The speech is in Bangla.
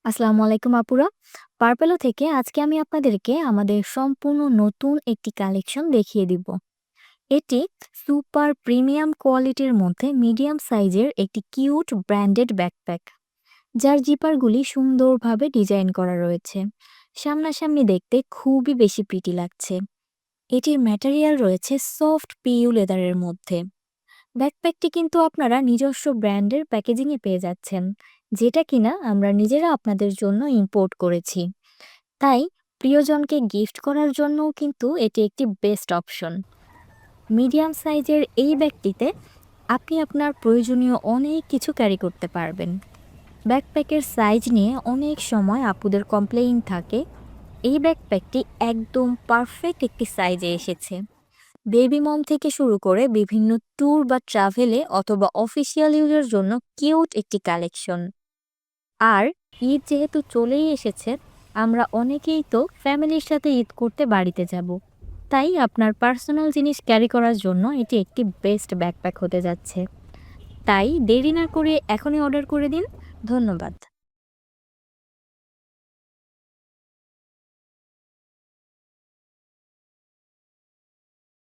আসসালামু আলাইকুম আপুরা। পার্পেলো থেকে আজকে আমি আপনাদেরকে আমাদের সম্পূর্ণ নতুন একটি কালেকশন দেখিয়ে দিব। এটি সুপার প্রিমিয়াম কোয়ালিটির মধ্যে মিডিয়াম সাইজের একটি কিউট ব্র্যান্ডেড ব্যাকপ্যাক, যার জিপারগুলি সুন্দরভাবে ডিজাইন করা রয়েছে। সামনাসামনি দেখতে খুবই বেশি প্রিটি লাগছে। এটির ম্যাটেরিয়াল রয়েছে সফট পিইউ লেদারের মধ্যে। ব্যাকপ্যাকটি কিন্তু আপনারা নিজস্ব ব্র্যান্ডের প্যাকেজিংয়ে পেয়ে যাচ্ছেন, যেটা কিনা আমরা নিজেরা আপনাদের জন্য ইম্পোর্ট করেছি। তাই প্রিয়জনকে গিফট করার জন্যও কিন্তু এটি একটি বেস্ট অপশন। মিডিয়াম সাইজের এই ব্যাগটিতে আপনি আপনার প্রয়োজনীয় অনেক কিছু ক্যারি করতে পারবেন। ব্যাকপ্যাকের সাইজ নিয়ে অনেক সময় আপুদের কমপ্লেইন থাকে। এই ব্যাকপ্যাকটি একদম পারফেক্ট একটি সাইজে এসেছে। বেবি মম থেকে শুরু করে বিভিন্ন ট্যুর বা ট্রাভেলে অথবা অফিসিয়াল ইউজের জন্য কিউট একটি কালেকশন। আর ঈদ যেহেতু চলেই এসেছে, আমরা অনেকেই তো ফ্যামিলির সাথে ঈদ করতে বাড়িতে যাব। তাই আপনার পার্সোনাল জিনিস ক্যারি করার জন্য এটি একটি বেস্ট ব্যাকপ্যাক হতে যাচ্ছে। তাই দেরি না করে এখনই অর্ডার করে দিন। ধন্যবাদ।